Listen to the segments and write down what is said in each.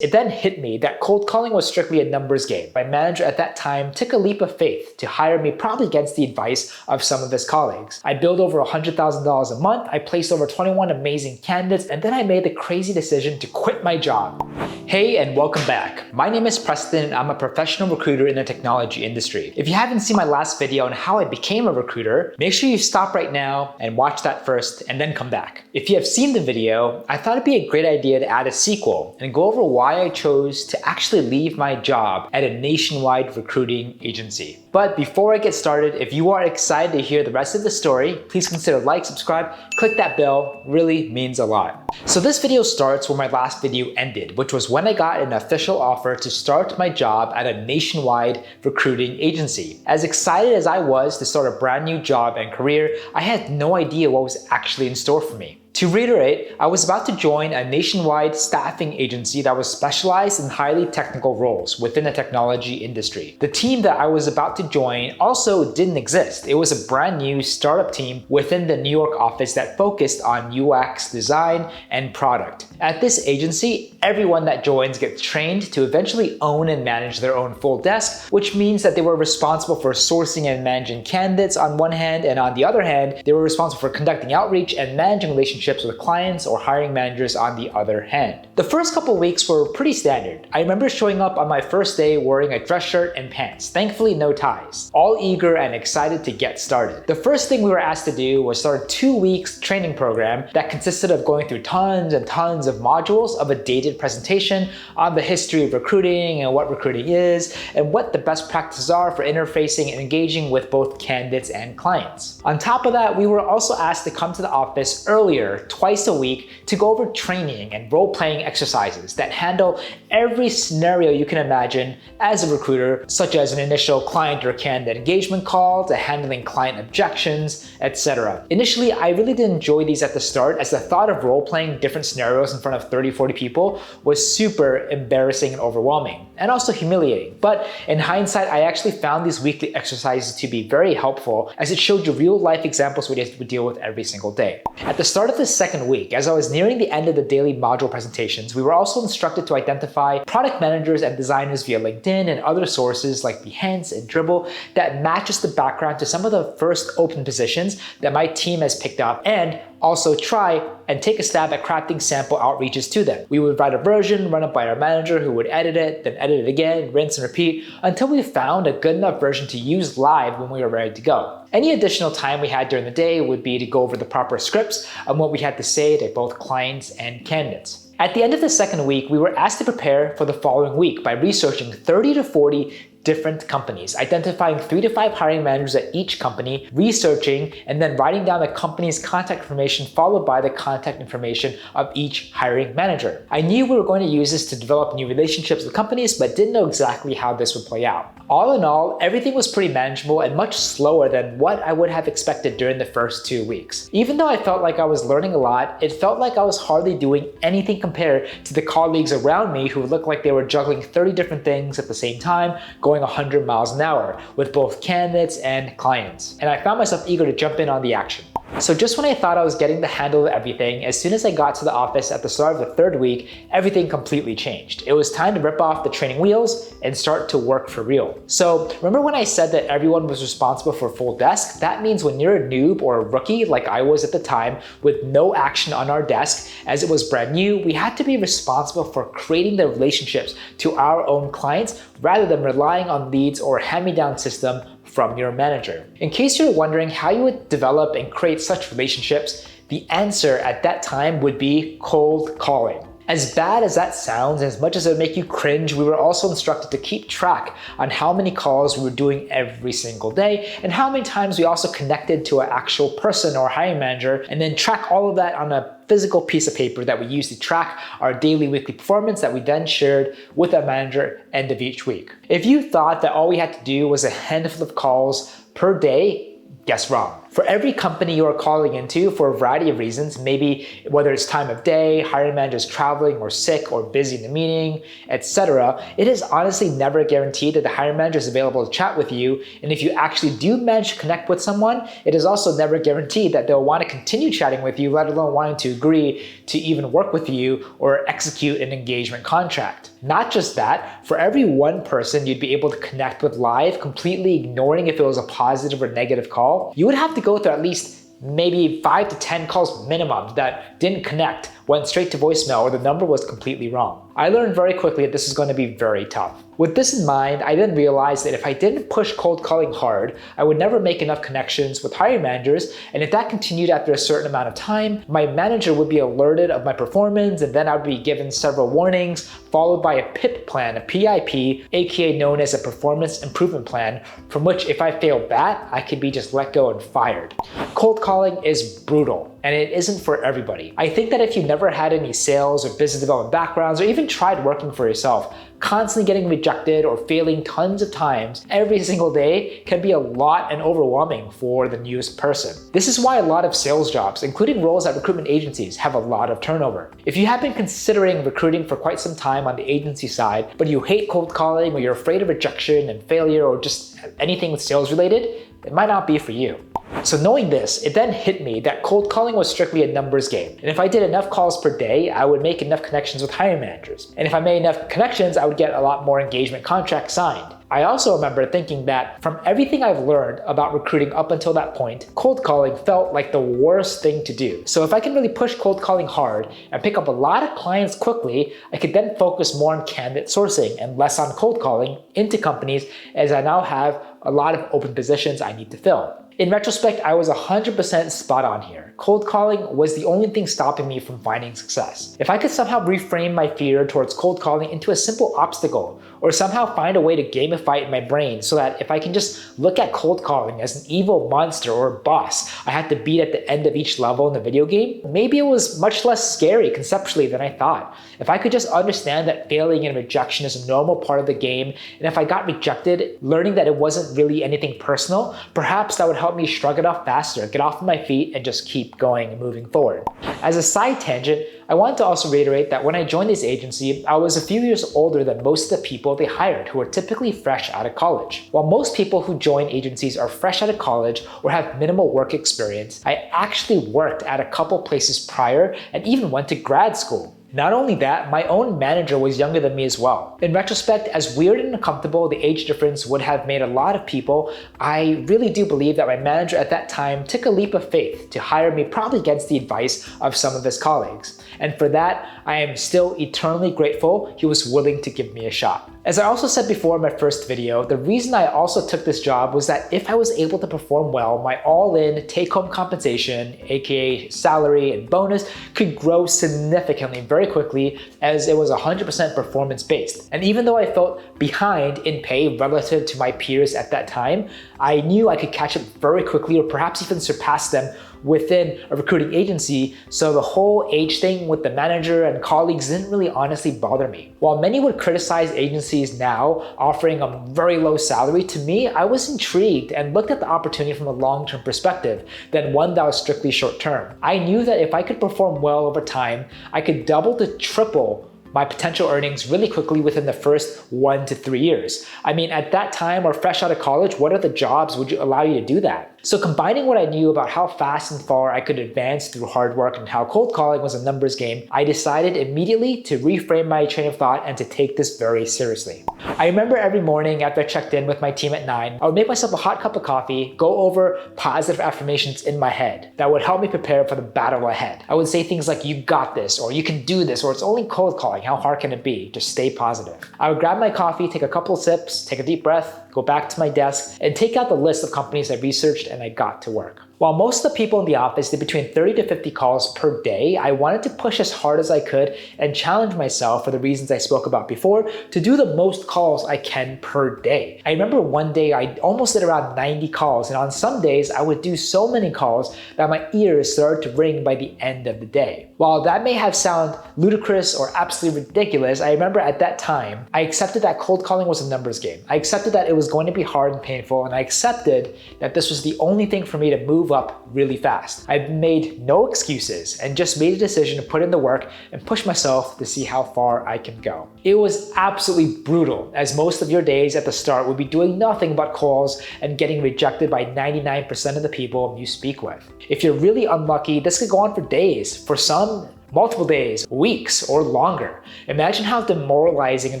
It then hit me that cold calling was strictly a numbers game. My manager at that time took a leap of faith to hire me, probably against the advice of some of his colleagues. I billed over $100,000 a month, I placed over 21 amazing candidates, and then I made the crazy decision to quit my job. Hey, and welcome back. My name is Preston, and I'm a professional recruiter in the technology industry. If you haven't seen my last video on how I became a recruiter, make sure you stop right now and watch that first and then come back. If you have seen the video, I thought it'd be a great idea to add a sequel and go over why I chose to actually leave my job at a nationwide recruiting agency. But before I get started, if you are excited to hear the rest of the story, please consider like, subscribe, click that bell, really means a lot. So this video starts where my last video ended, which was when I got an official offer to start my job at a nationwide recruiting agency. As excited as I was to start a brand new job and career, I had no idea what was actually in store for me. To reiterate, I was about to join a nationwide staffing agency that was specialized in highly technical roles within the technology industry. The team that I was about to join also didn't exist. It was a brand new startup team within the New York office that focused on UX design and product. At this agency, everyone that joins gets trained to eventually own and manage their own full desk, which means that they were responsible for sourcing and managing candidates on one hand, and on the other hand, they were responsible for conducting outreach and managing relationships with clients or hiring managers on the other hand. The first couple weeks were pretty standard. I remember showing up on my first day wearing a dress shirt and pants, thankfully no ties, all eager and excited to get started. The first thing we were asked to do was start a 2 weeks training program that consisted of going through tons and tons of modules of a dated presentation on the history of recruiting and what recruiting is and what the best practices are for interfacing and engaging with both candidates and clients. On top of that, we were also asked to come to the office earlier twice a week to go over training and role-playing exercises that handle every scenario you can imagine as a recruiter, such as an initial client or candidate engagement call to handling client objections, etc. Initially, I really didn't enjoy these at the start, as the thought of role-playing different scenarios in front of 30-40 people was super embarrassing and overwhelming, and also humiliating. But in hindsight, I actually found these weekly exercises to be very helpful, as it showed you real-life examples we would deal with every single day. At the start of the second week, as I was nearing the end of the daily module presentations, we were also instructed to identify product managers and designers via LinkedIn and other sources like Behance and Dribbble that matches the background to some of the first open positions that my team has picked up, and also try and take a stab at crafting sample outreaches to them. We would write a version, run it by our manager who would edit it, then edit it again, rinse and repeat until we found a good enough version to use live when we were ready to go. Any additional time we had during the day would be to go over the proper scripts and what we had to say to both clients and candidates. At the end of the second week, we were asked to prepare for the following week by researching 30 to 40 different companies, identifying 3 to 5 hiring managers at each company, researching, and then writing down the company's contact information followed by the contact information of each hiring manager. I knew we were going to use this to develop new relationships with companies, but didn't know exactly how this would play out. All in all, everything was pretty manageable and much slower than what I would have expected during the first 2 weeks. Even though I felt like I was learning a lot, it felt like I was hardly doing anything compared to the colleagues around me who looked like they were juggling 30 different things at the same time, going 100 miles an hour with both candidates and clients. And I found myself eager to jump in on the action. So just when I thought I was getting the handle of everything, as soon as I got to the office at the start of the third week, everything completely changed. It was time to rip off the training wheels and start to work for real. So remember when I said that everyone was responsible for a full desk? That means when you're a noob or a rookie like I was at the time with no action on our desk as it was brand new, we had to be responsible for creating the relationships to our own clients rather than relying on leads or a hand-me-down system from your manager. In case you're wondering how you would develop and create such relationships, the answer at that time would be cold calling. As bad as that sounds, as much as it would make you cringe, we were also instructed to keep track on how many calls we were doing every single day and how many times we also connected to an actual person or hiring manager, and then track all of that on a physical piece of paper that we used to track our daily, weekly performance that we then shared with our manager end of each week. If you thought that all we had to do was a handful of calls per day, guess wrong. For every company you are calling into for a variety of reasons, maybe whether it's time of day, hiring managers traveling or sick or busy in the meeting, etc., it is honestly never guaranteed that the hiring manager is available to chat with you. And if you actually do manage to connect with someone, it is also never guaranteed that they'll want to continue chatting with you, let alone wanting to agree to even work with you or execute an engagement contract. Not just that, for every one person you'd be able to connect with live, completely ignoring if it was a positive or negative call, you would have to go through at least maybe 5 to 10 calls minimum that didn't connect, went straight to voicemail, or the number was completely wrong. I learned very quickly that this is going to be very tough. With this in mind, I then realized that if I didn't push cold calling hard, I would never make enough connections with hiring managers, and if that continued after a certain amount of time, my manager would be alerted of my performance, and then I would be given several warnings, followed by a PIP plan, a PIP, aka known as a performance improvement plan, from which if I failed that, I could be just let go and fired. Cold calling is brutal, and it isn't for everybody. I think that if you never had any sales or business development backgrounds, or even tried working for yourself, constantly getting rejected or failing tons of times every single day can be a lot and overwhelming for the newest person. This is why a lot of sales jobs, including roles at recruitment agencies, have a lot of turnover. If you have been considering recruiting for quite some time on the agency side, but you hate cold calling, or you're afraid of rejection and failure, or just anything sales related, it might not be for you. So knowing this, it then hit me that cold calling was strictly a numbers game. And if I did enough calls per day, I would make enough connections with hiring managers. And if I made enough connections, I would get a lot more engagement contracts signed. I also remember thinking that from everything I've learned about recruiting up until that point, cold calling felt like the worst thing to do. So if I can really push cold calling hard and pick up a lot of clients quickly, I could then focus more on candidate sourcing and less on cold calling into companies, as I now have a lot of open positions I need to fill. In retrospect, I was 100% spot on here. Cold calling was the only thing stopping me from finding success. If I could somehow reframe my fear towards cold calling into a simple obstacle, or somehow find a way to gamify it in my brain so that if I can just look at cold calling as an evil monster or a boss I had to beat at the end of each level in the video game, maybe it was much less scary conceptually than I thought. If I could just understand that failing and rejection is a normal part of the game, and if I got rejected, learning that it wasn't really anything personal, perhaps that would help me shrug it off faster, get off my feet, and just keep going and moving forward. As a side tangent, I want to also reiterate that when I joined this agency, I was a few years older than most of the people they hired, who are typically fresh out of college. While most people who join agencies are fresh out of college or have minimal work experience, I actually worked at a couple places prior and even went to grad school. Not only that, my own manager was younger than me as well. In retrospect, as weird and uncomfortable the age difference would have made a lot of people, I really do believe that my manager at that time took a leap of faith to hire me, probably against the advice of some of his colleagues. And for that, I am still eternally grateful he was willing to give me a shot. As I also said before in my first video, the reason I also took this job was that if I was able to perform well, my all-in take-home compensation, aka salary and bonus, could grow significantly very quickly, as it was 100% performance-based. And even though I felt behind in pay relative to my peers at that time, I knew I could catch up very quickly, or perhaps even surpass them within a recruiting agency, so the whole age thing with the manager and colleagues didn't really honestly bother me. While many would criticize agencies now offering a very low salary, to me, I was intrigued and looked at the opportunity from a long-term perspective than one that was strictly short-term. I knew that if I could perform well over time, I could double to triple my potential earnings really quickly within the first 1 to 3 years. I mean, at that time or fresh out of college, what other jobs would allow you to do that? So combining what I knew about how fast and far I could advance through hard work and how cold calling was a numbers game, I decided immediately to reframe my train of thought and to take this very seriously. I remember every morning after I checked in with my team at 9, I would make myself a hot cup of coffee, go over positive affirmations in my head that would help me prepare for the battle ahead. I would say things like, "You got this," or "You can do this," or "It's only cold calling. How hard can it be? Just stay positive." I would grab my coffee, take a couple of sips, take a deep breath, go back to my desk, and take out the list of companies I researched, and I got to work. While most of the people in the office did between 30 to 50 calls per day, I wanted to push as hard as I could and challenge myself, for the reasons I spoke about before, to do the most calls I can per day. I remember one day I almost did around 90 calls, and on some days I would do so many calls that my ears started to ring by the end of the day. While that may have sounded ludicrous or absolutely ridiculous, I remember at that time, I accepted that cold calling was a numbers game. I accepted that it was going to be hard and painful, and I accepted that this was the only thing for me to move move up really fast. I made no excuses and just made a decision to put in the work and push myself to see how far I can go. It was absolutely brutal, as most of your days at the start would be doing nothing but calls and getting rejected by 99% of the people you speak with. If you're really unlucky, this could go on for days. For some, multiple days, weeks, or longer. Imagine how demoralizing and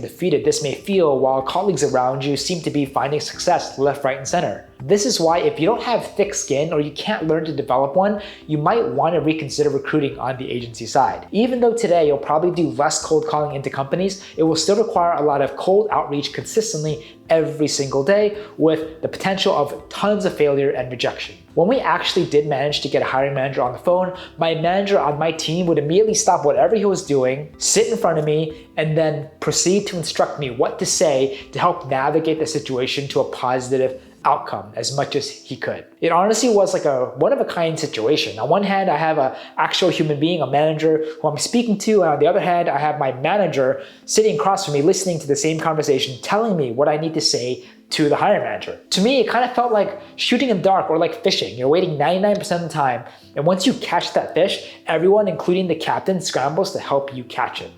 defeated this may feel while colleagues around you seem to be finding success left, right, and center. This is why if you don't have thick skin or you can't learn to develop one, you might want to reconsider recruiting on the agency side. Even though today you'll probably do less cold calling into companies, it will still require a lot of cold outreach consistently every single day with the potential of tons of failure and rejection. When we actually did manage to get a hiring manager on the phone, my manager on my team would immediately stop whatever he was doing, sit in front of me, and then proceed to instruct me what to say to help navigate the situation to a positive outcome as much as he could. It honestly was like a one-of-a-kind situation. On one hand, I have an actual human being, a manager who I'm speaking to, and on the other hand, I have my manager sitting across from me listening to the same conversation, telling me what I need to say to the hiring manager. To me, it kind of felt like shooting in the dark or like fishing. You're waiting 99% of the time, and once you catch that fish, everyone, including the captain, scrambles to help you catch it.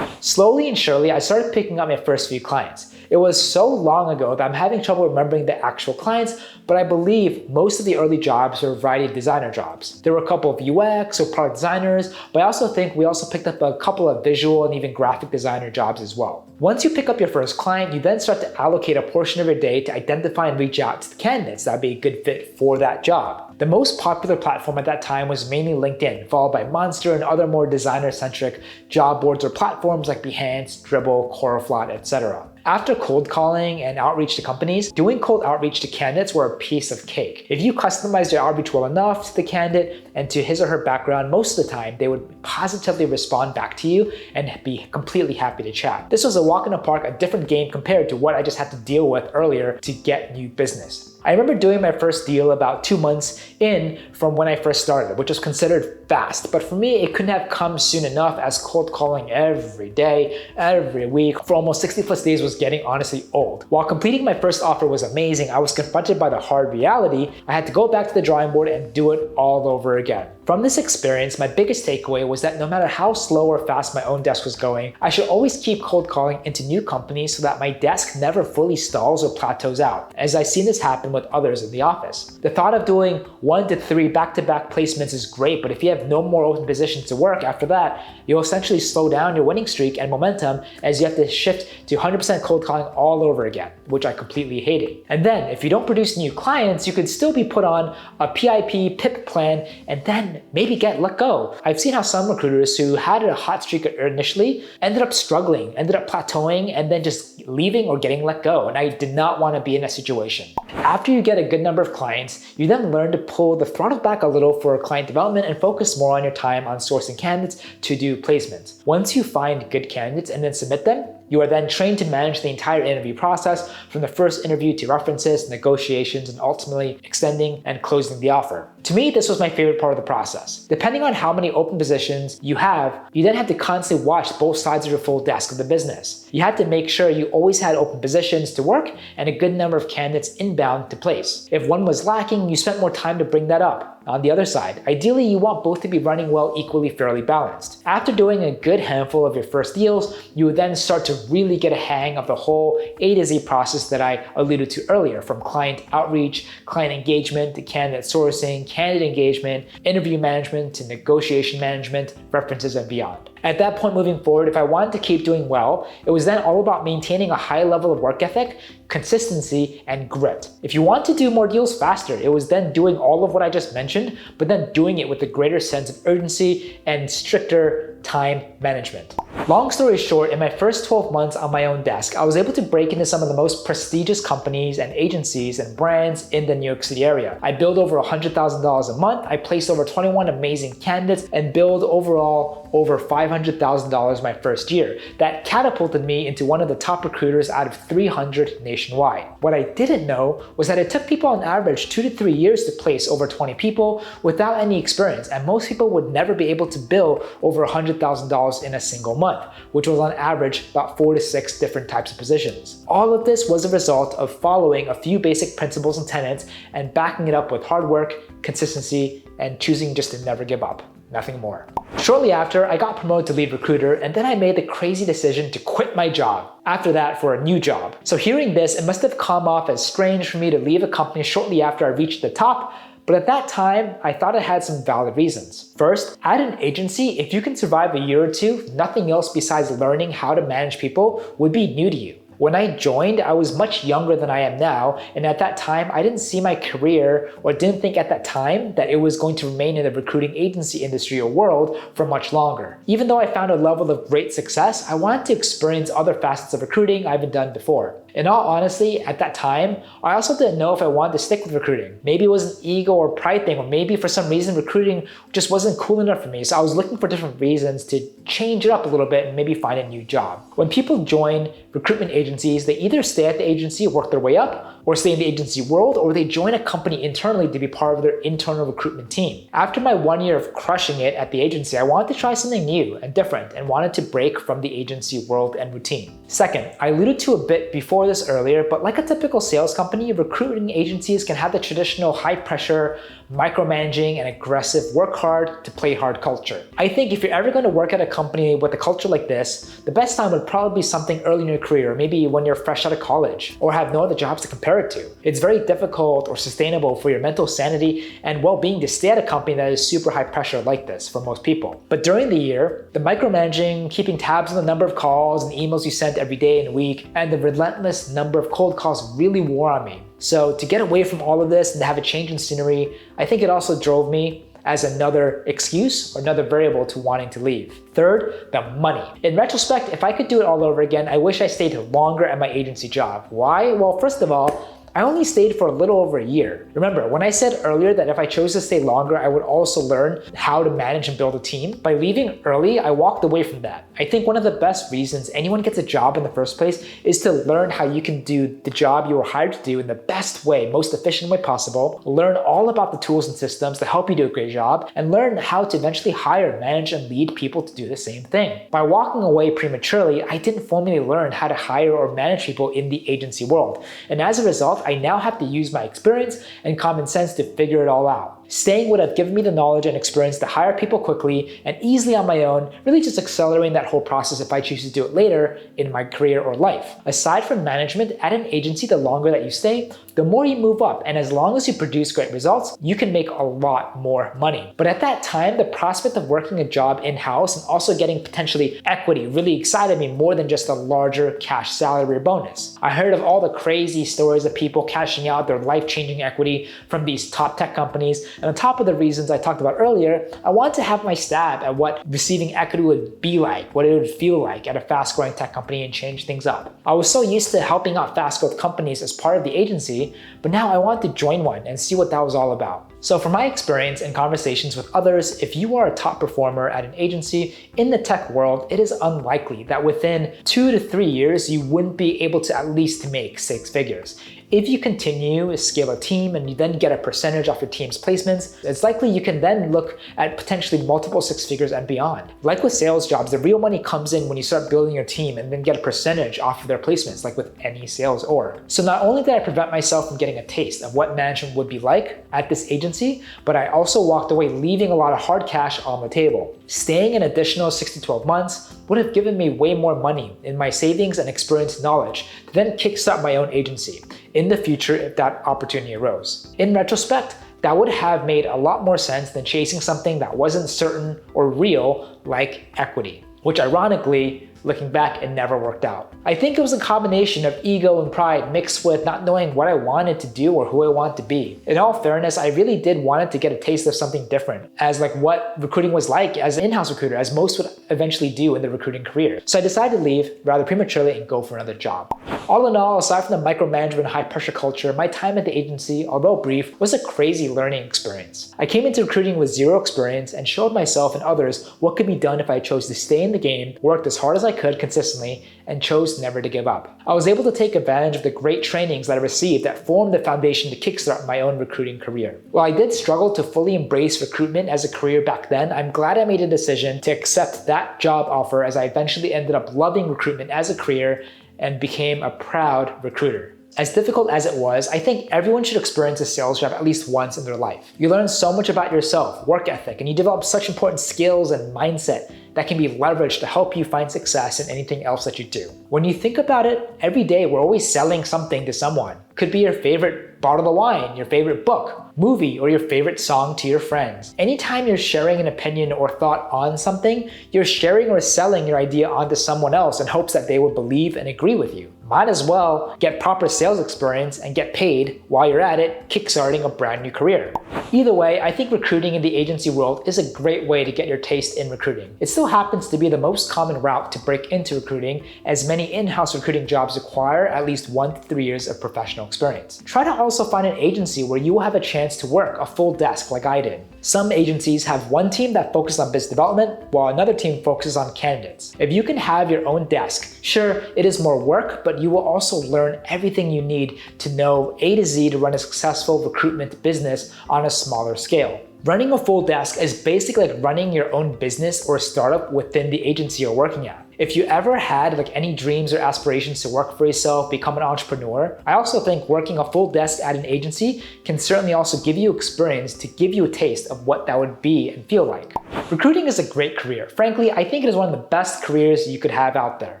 Slowly and surely, I started picking up my first few clients. It was so long ago that I'm having trouble remembering the actual clients, but I believe most of the early jobs were a variety of designer jobs. There were a couple of UX or product designers, but I also think we also picked up a couple of visual and even graphic designer jobs as well. Once you pick up your first client, you then start to allocate a portion of your day to identify and reach out to the candidates that would be a good fit for that job. The most popular platform at that time was mainly LinkedIn, followed by Monster and other more designer-centric job boards or platforms like Behance, Dribbble, Coralflot, etc. After cold calling and outreach to companies, doing cold outreach to candidates were a piece of cake. If you customized your outreach well enough to the candidate and to his or her background, most of the time they would positively respond back to you and be completely happy to chat. This was a walk in the park, a different game compared to what I just had to deal with earlier to get new business. I remember doing my first deal about 2 months in from when I first started, which was considered fast. But for me, it couldn't have come soon enough, as cold calling every day, every week, for almost 60 plus days was getting honestly old. While completing my first offer was amazing, I was confronted by the hard reality. I had to go back to the drawing board and do it all over again. From this experience, my biggest takeaway was that no matter how slow or fast my own desk was going, I should always keep cold calling into new companies so that my desk never fully stalls or plateaus out, as I've seen this happen with others in the office. The thought of doing 1 to 3 back-to-back placements is great, but if you have no more open positions to work after that, you'll essentially slow down your winning streak and momentum, as you have to shift to 100% cold calling all over again, which I completely hated. And then, if you don't produce new clients, you could still be put on a PIP plan and then maybe get let go. I've seen how some recruiters who had a hot streak initially ended up struggling, ended up plateauing, and then just leaving or getting let go. And I did not want to be in that situation. After you get a good number of clients, you then learn to pull the throttle back a little for client development and focus more on your time on sourcing candidates to do placements. Once you find good candidates and then submit them, you are then trained to manage the entire interview process, from the first interview to references, negotiations, and ultimately extending and closing the offer. To me, this was my favorite part of the process. Depending on how many open positions you have, you then have to constantly watch both sides of your full desk of the business. You had to make sure you always had open positions to work and a good number of candidates inbound to place. If one was lacking, you spent more time to bring that up. On the other side, ideally you want both to be running well, equally fairly balanced. After doing a good handful of your first deals, you would then start to really get a hang of the whole A to Z process that I alluded to earlier, from client outreach, client engagement, to candidate sourcing, candidate engagement, interview management, to negotiation management, references, and beyond. At that point moving forward, if I wanted to keep doing well, it was then all about maintaining a high level of work ethic, consistency, and grit. If you want to do more deals faster, it was then doing all of what I just mentioned, but then doing it with a greater sense of urgency and stricter time management. Long story short, in my first 12 months on my own desk, I was able to break into some of the most prestigious companies and agencies and brands in the New York City area. I billed over $100,000 a month, I placed over 21 amazing candidates, and billed overall over $500,000 my first year. That catapulted me into one of the top recruiters out of 300 nationwide. What I didn't know was that it took people on average 2 to 3 years to place over 20 people without any experience, and most people would never be able to bill over $100,000 $100,000 in a single month, which was on average about 4 to 6 different types of positions. All of this was a result of following a few basic principles and tenets and backing it up with hard work, consistency, and choosing just to never give up. Nothing more. Shortly after, I got promoted to lead recruiter, and then I made the crazy decision to quit my job after that for a new job. So hearing this, it must have come off as strange for me to leave a company shortly after I reached the top, but at that time, I thought it had some valid reasons. First, at an agency, if you can survive a year or two, nothing else besides learning how to manage people would be new to you. When I joined, I was much younger than I am now, and at that time, I didn't see my career or didn't think at that time that it was going to remain in the recruiting agency industry or world for much longer. Even though I found a level of great success, I wanted to experience other facets of recruiting I haven't done before. In all honesty, at that time, I also didn't know if I wanted to stick with recruiting. Maybe it was an ego or pride thing, or maybe for some reason recruiting just wasn't cool enough for me. So I was looking for different reasons to change it up a little bit and maybe find a new job. When people join recruitment agencies, they either stay at the agency, work their way up, or stay in the agency world, or they join a company internally to be part of their internal recruitment team. After my 1 year of crushing it at the agency, I wanted to try something new and different and wanted to break from the agency world and routine. Second, I alluded to a bit before this earlier, but like a typical sales company, recruiting agencies can have the traditional high pressure, micromanaging, and aggressive work hard to play hard culture. I think if you're ever going to work at a company with a culture like this, the best time would probably be something early in your career, maybe when you're fresh out of college or have no other jobs to compare it to. It's very difficult or sustainable for your mental sanity and well-being to stay at a company that is super high pressure like this for most people. But during the year, the micromanaging, keeping tabs on the number of calls and emails you sent every day and week, and the relentless number of cold calls really wore on me. So to get away from all of this and to have a change in scenery, I think it also drove me as another excuse or another variable to wanting to leave. Third, the money. In retrospect, if I could do it all over again, I wish I stayed longer at my agency job. Why? Well, first of all, I only stayed for a little over a year. Remember, when I said earlier that if I chose to stay longer, I would also learn how to manage and build a team? By leaving early, I walked away from that. I think one of the best reasons anyone gets a job in the first place is to learn how you can do the job you were hired to do in the best way, most efficient way possible, learn all about the tools and systems to help you do a great job, and learn how to eventually hire, manage, and lead people to do the same thing. By walking away prematurely, I didn't formally learn how to hire or manage people in the agency world. And as a result, I now have to use my experience and common sense to figure it all out. Staying would have given me the knowledge and experience to hire people quickly and easily on my own, really just accelerating that whole process if I choose to do it later in my career or life. Aside from management, at an agency, the longer that you stay, the more you move up, and as long as you produce great results, you can make a lot more money. But at that time, the prospect of working a job in-house and also getting potentially equity really excited me more than just a larger cash salary or bonus. I heard of all the crazy stories of people cashing out their life-changing equity from these top tech companies, and on top of the reasons I talked about earlier, I wanted to have my stab at what receiving equity would be like, what it would feel like at a fast-growing tech company and change things up. I was so used to helping out fast-growth companies as part of the agency, but now I want to join one and see what that was all about. So from my experience and conversations with others, if you are a top performer at an agency in the tech world, it is unlikely that within 2 to 3 years, you wouldn't be able to at least make 6 figures. If you continue to scale a team and you then get a percentage off your team's placements, it's likely you can then look at potentially multiple 6 figures and beyond. Like with sales jobs, the real money comes in when you start building your team and then get a percentage off of their placements, like with any sales org. So not only did I prevent myself from getting a taste of what management would be like at this agency, but I also walked away leaving a lot of hard cash on the table. Staying an additional 6 to 12 months would have given me way more money in my savings and experience knowledge to then kickstart my own agency in the future if that opportunity arose. In retrospect, that would have made a lot more sense than chasing something that wasn't certain or real like equity, which ironically, looking back, it never worked out. I think it was a combination of ego and pride mixed with not knowing what I wanted to do or who I wanted to be. In all fairness, I really did want to get a taste of something different, as like what recruiting was like as an in-house recruiter, as most would eventually do in the recruiting career. So I decided to leave rather prematurely and go for another job. All in all, aside from the micromanagement and high pressure culture, my time at the agency, although brief, was a crazy learning experience. I came into recruiting with zero experience and showed myself and others what could be done if I chose to stay in the game, worked as hard as I could consistently, and chose never to give up. I was able to take advantage of the great trainings that I received that formed the foundation to kickstart my own recruiting career. While I did struggle to fully embrace recruitment as a career back then, I'm glad I made a decision to accept that job offer as I eventually ended up loving recruitment as a career and became a proud recruiter. As difficult as it was, I think everyone should experience a sales job at least once in their life. You learn so much about yourself, work ethic, and you develop such important skills and mindset that can be leveraged to help you find success in anything else that you do. When you think about it, every day we're always selling something to someone. Could be your favorite bottle of wine, your favorite book, movie, or your favorite song to your friends. Anytime you're sharing an opinion or thought on something, you're sharing or selling your idea onto someone else in hopes that they will believe and agree with you. Might as well get proper sales experience and get paid while you're at it, kickstarting a brand new career. Either way, I think recruiting in the agency world is a great way to get your taste in recruiting. It still happens to be the most common route to break into recruiting, as many in-house recruiting jobs require at least 1 to 3 years of professional experience. Try to also find an agency where you will have a chance to work a full desk like I did. Some agencies have one team that focuses on business development, while another team focuses on candidates. If you can have your own desk, sure, it is more work, but you will also learn everything you need to know A to Z to run a successful recruitment business on a smaller scale. Running a full desk is basically like running your own business or startup within the agency you're working at. If you ever had any dreams or aspirations to work for yourself, become an entrepreneur, I also think working a full desk at an agency can certainly also give you experience to give you a taste of what that would be and feel like. Recruiting is a great career. Frankly, I think it is one of the best careers you could have out there.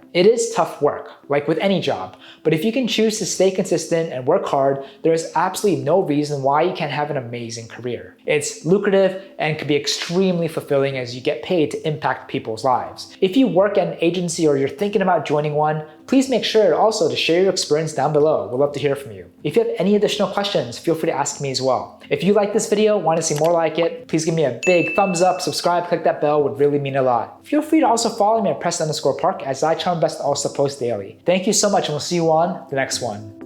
It is tough work, like with any job, but if you can choose to stay consistent and work hard, there is absolutely no reason why you can't have an amazing career. It's lucrative and can be extremely fulfilling as you get paid to impact people's lives. If you work at an agency or you're thinking about joining one, please make sure also to share your experience down below. We'd love to hear from you. If you have any additional questions, feel free to ask me as well. If you like this video, want to see more like it, please give me a big thumbs up, subscribe, click that bell, would really mean a lot. Feel free to also follow me at @Preston_Park as I try my best to also post daily. Thank you so much and we'll see you on the next one.